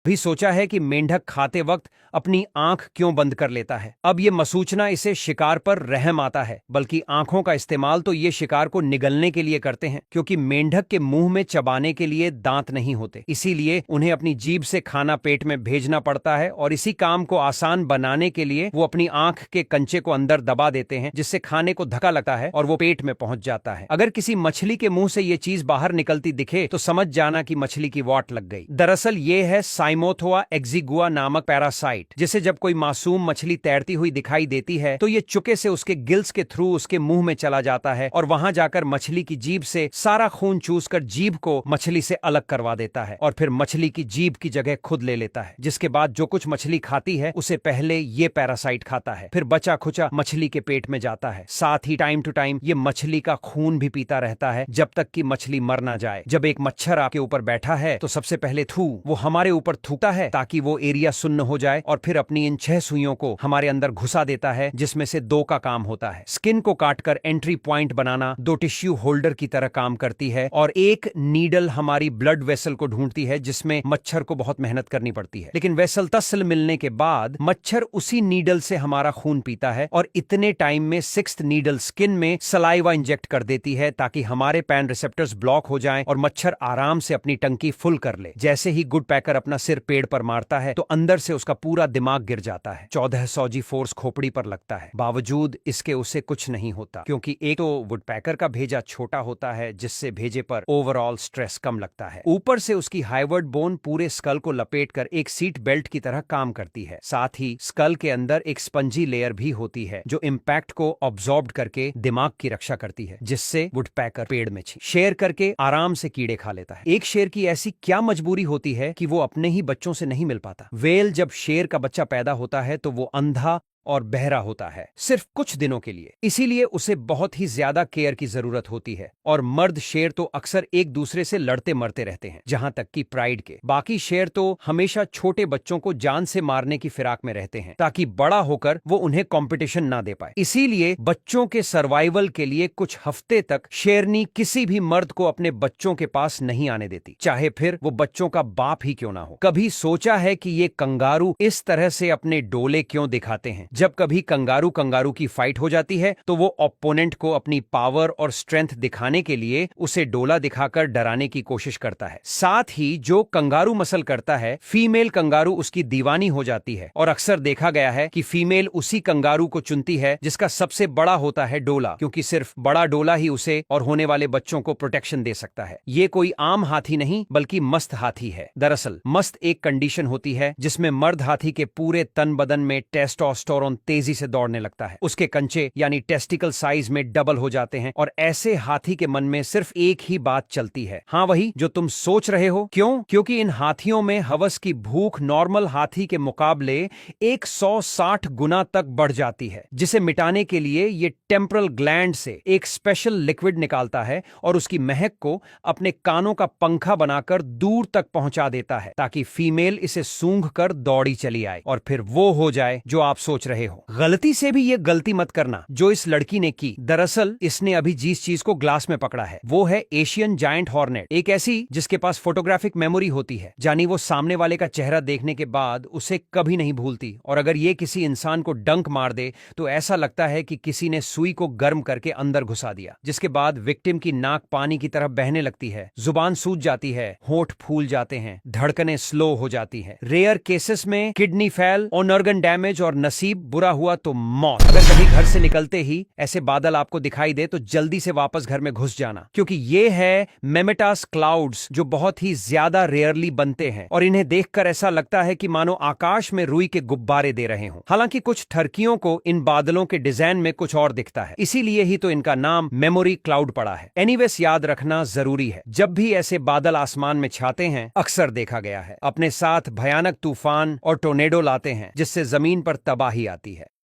भी सोचा है कि मेंढक खाते वक्त अपनी आंख क्यों बंद कर लेता है? अब ये मसूचना इसे शिकार पर रहम आता है, बल्कि आंखों का इस्तेमाल तो ये शिकार को निगलने के लिए करते हैं, क्योंकि मेंढक के मुंह में चबाने के लिए दांत नहीं होते। इसीलिए उन्हें अपनी जीभ से खाना पेट में भेजना पड़ता है, और इसी काम को आसान बनाने के लिए वो अपनी आंख के कंचे को अंदर दबा देते हैं, जिससे खाने को धक्का लगता है और वो पेट में पहुंच जाता है। अगर किसी मछली के मुंह से ये चीज बाहर निकलती दिखे तो समझ जाना कि मछली की वाट लग गई। दरअसल ये है साइमोथोआ एक्जिगुआ नामक पैरासाइट, जिसे जब कोई मासूम मछली तैरती हुई दिखाई देती है तो ये चुके से उसके गिल्स के थ्रू उसके मुंह में चला जाता है, और वहां जाकर मछली की जीभ से सारा खून चूसकर जीभ को मछली से अलग करवा देता है, और फिर मछली की जीभ की जगह खुद ले लेता है। जिसके बाद जो कुछ मछली खाती है उसे पहले ये पैरासाइट खाता है, फिर बचा खुचा मछली के पेट में जाता है। साथ ही टाइम टू टाइम ये मछली का खून भी पीता रहता है, जब तक कि मछली मर ना जाए। जब एक मच्छर आपके ऊपर बैठा है तो सबसे पहले वो हमारे ऊपर थूकता है ताकि वो एरिया सुन्न हो जाए, और फिर अपनी इन 6 सुइयों को हमारे अंदर घुसा देता है, जिसमें से 2 का काम होता है। स्किन को काटकर एंट्री पॉइंट बनाना 2 टिश्यू होल्डर की तरह काम करती है, और एक नीडल हमारी ब्लड वेसल को ढूंढती है, जिसमें मच्छर को बहुत मेहनत करनी पड़ती है। लेकिन वेसल तसल मिलने के बाद मच्छर उसी नीडल से हमारा खून पीता है, और इतने टाइम में 6th नीडल स्किन में सलाइवा इंजेक्ट कर देती है, ताकि हमारे पैन रिसेप्टर्स ब्लॉक हो जाएं और मच्छर आराम से अपनी टंकी फुल कर ले। जैसे ही गुड पैकर अपना सिर पेड़ पर मारता है तो अंदर से उसका पूरा दिमाग गिर जाता है। 1400 जी फोर्स खोपड़ी पर लगता है, बावजूद इसके उसे कुछ नहीं होता, क्योंकि एक तो वुडपैकर का भेजा छोटा होता है, जिससे भेजे पर ओवरऑल स्ट्रेस कम लगता है। ऊपर से उसकी हाइवर्ड बोन पूरे स्कल को लपेटकर एक सीट बेल्ट की तरह काम करती है। साथ ही स्कल के अंदर एक स्पंजी लेयर भी होती है, जो इम्पैक्ट को ऑब्जॉर्ब करके दिमाग की रक्षा करती है, जिससे वुडपैकर पेड़ में शेर करके आराम से कीड़े खा लेता है। एक शेर की ऐसी क्या मजबूरी होती है कि वो अपने ही बच्चों से नहीं मिल पाता। वेल जब शेर का बच्चा पैदा होता है तो वो अंधा और बहरा होता है, सिर्फ कुछ दिनों के लिए। इसीलिए उसे बहुत ही ज्यादा केयर की जरूरत होती है, और मर्द शेर तो अक्सर एक दूसरे से लड़ते मरते रहते हैं, जहां तक कि प्राइड के। बाकी शेर तो हमेशा छोटे बच्चों को जान से मारने की फिराक में रहते हैं, ताकि बड़ा होकर वो उन्हें कंपटीशन ना दे पाए। इसीलिए बच्चों के सर्वाइवल के लिए कुछ हफ्ते तक शेरनी किसी भी मर्द को अपने बच्चों के पास नहीं आने देती, चाहे फिर वो बच्चों का बाप ही क्यों ना हो। कभी सोचा है कि ये कंगारू इस तरह से अपने डोले क्यों दिखाते हैं? जब कभी कंगारू कंगारू की फाइट हो जाती है तो वो ओपोनेंट को अपनी पावर और स्ट्रेंथ दिखाने के लिए उसे डोला दिखाकर डराने की कोशिश करता है। साथ ही जो कंगारू मसल करता है, फीमेल कंगारू उसकी दीवानी हो जाती है, और अक्सर देखा गया है कि फीमेल उसी कंगारू को चुनती है जिसका सबसे बड़ा होता है डोला, क्योंकि सिर्फ बड़ा डोला ही उसे और होने वाले बच्चों को प्रोटेक्शन दे सकता है। ये कोई आम हाथी नहीं, बल्कि मस्त हाथी है। दरअसल मस्त एक कंडीशन होती है जिसमें मर्द हाथी के पूरे तन बदन में टेस्टोस्टेरोन तेजी से दौड़ने लगता है। उसके कंचे यानी टेस्टिकल साइज में डबल हो जाते हैं, और ऐसे हाथी के मन में सिर्फ एक ही बात चलती है, हाँ वही जो तुम सोच रहे हो। क्यों? क्योंकि इन हाथियों में हवस की भूख नॉर्मल हाथी के मुकाबले 160 गुना तक बढ़ जाती है, जिसे मिटाने के लिए ये टेम्परल ग्लैंड से एक स्पेशल लिक्विड निकालता है, और उसकी महक को अपने कानों का पंखा बनाकर दूर तक पहुंचा देता है, ताकि फीमेल इसे सूंघ कर दौड़ी चली आए, और फिर वो हो जाए जो आप सोच रहे हो। गलती से भी ये गलती मत करना जो इस लड़की ने की। दरअसल इसने अभी जिस चीज को ग्लास में पकड़ा है वो है एशियन जायंट हॉर्नेट, एक ऐसी जिसके पास फोटोग्राफिक मेमोरी होती है, यानी वो सामने वाले का चेहरा देखने के बाद उसे कभी नहीं भूलती, और अगर ये किसी इंसान को डंक मार दे तो ऐसा लगता है कि किसी ने सुई को गर्म करके अंदर घुसा दिया, जिसके बाद विक्टिम की नाक पानी की तरह बहने लगती है, जुबान सूज जाती है, होंठ फूल जाते हैं, धड़कनें स्लो हो जाती है। रेयर केसेस में किडनी फेल और ऑर्गन डैमेज, और नसीब बुरा हुआ तो मौत। अगर कभी घर से निकलते ही ऐसे बादल आपको दिखाई दे तो जल्दी से वापस घर में घुस जाना, क्योंकि ये है मेमेटास क्लाउड्स, जो बहुत ही ज्यादा रेयरली बनते हैं, और इन्हें देखकर ऐसा लगता है कि मानो आकाश में रुई के गुब्बारे दे रहे हों। हालांकि कुछ ठरकियों को इन बादलों के डिजाइन में कुछ और दिखता है, इसीलिए ही तो इनका नाम मेमोरी क्लाउड पड़ा है। एनीवेज याद रखना जरूरी है, जब भी ऐसे बादल आसमान में छाते हैं, अक्सर देखा गया है, अपने साथ भयानक तूफान और टोर्नेडो लाते हैं, जिससे जमीन पर तबाही आती है।